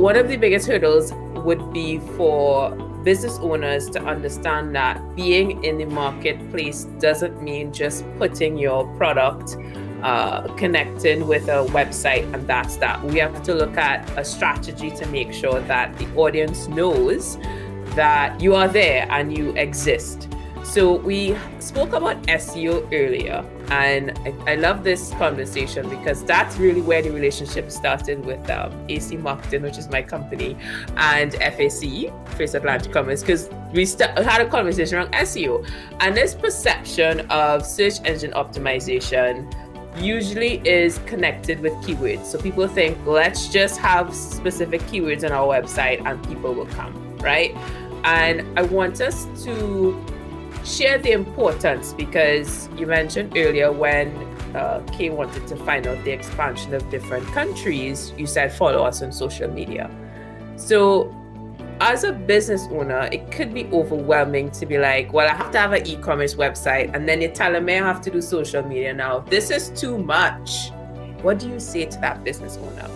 one of the biggest hurdles would be for business owners to understand that being in the marketplace doesn't mean just putting your product, connecting with a website, and that's that. We have to look at a strategy to make sure that the audience knows that you are there and you exist. So we spoke about SEO earlier, and I love this conversation because that's really where the relationship started with AC Marketing, which is my company, and FAC, First Atlantic Commerce, because we had a conversation around SEO. And this perception of search engine optimization usually is connected with keywords. So people think, let's just have specific keywords on our website and people will come, right? And I want us to share the importance, because you mentioned earlier when Kay wanted to find out the expansion of different countries, you said follow us on social media. So as a business owner, it could be overwhelming to be like, well, I have to have an e-commerce website, and then you're telling me I have to do social media now. This is too much. What do you say to that business owner?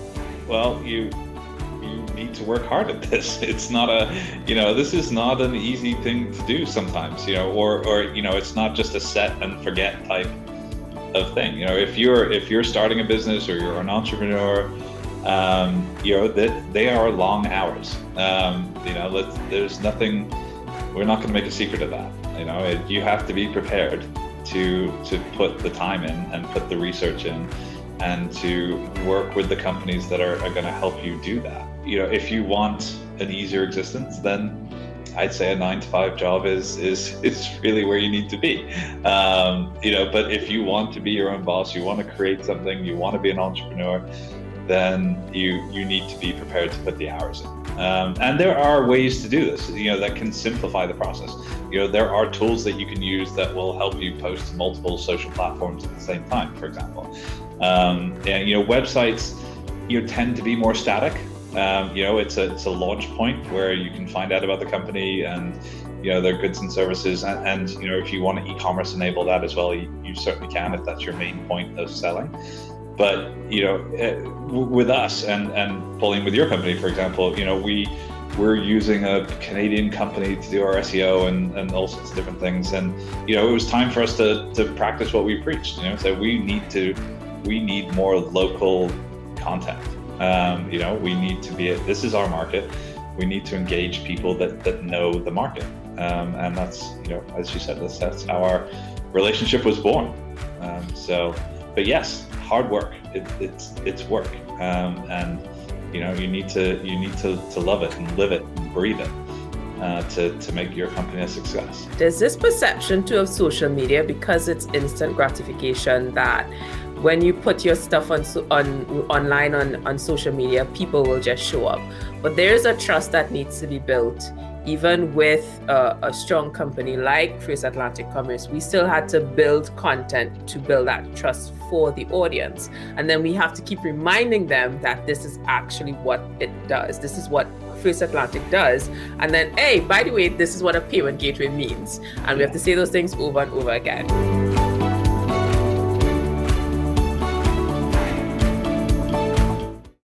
Well, you need to work hard at this. It's not this is not an easy thing to do sometimes, or it's not just a set and forget type of thing. If you're starting a business or you're an entrepreneur, that they are long hours. There's nothing, we're not going to make a secret of that. You have to be prepared to put the time in and put the research in and to work with the companies that are going to help you do that. If you want an easier existence, then I'd say a 9-to-5 job is really where you need to be. But if you want to be your own boss, you want to create something, you want to be an entrepreneur, then you need to be prepared to put the hours in. And there are ways to do this, that can simplify the process. There are tools that you can use that will help you post to multiple social platforms at the same time, for example. Websites, tend to be more static. It's a launch point where you can find out about the company and their goods and services, and if you want to e-commerce enable that as well, you certainly can if that's your main point of selling. But with us and pulling with your company, for example, we're using a Canadian company to do our SEO and all sorts of different things, and it was time for us to practice what we preached. So we need more local content. We need to this is our market. We need to engage people that know the market. And that's, as you said, that's how our relationship was born. But yes, hard work. It's work. And you need to love it and live it and breathe it to make your company a success. There's this perception too of social media, because it's instant gratification, that when you put your stuff online on social media, people will just show up. But there's a trust that needs to be built. Even with a strong company like First Atlantic Commerce, we still had to build content to build that trust for the audience. And then we have to keep reminding them that this is actually what it does. This is what First Atlantic does. And then, hey, by the way, this is what a payment gateway means. And we have to say those things over and over again.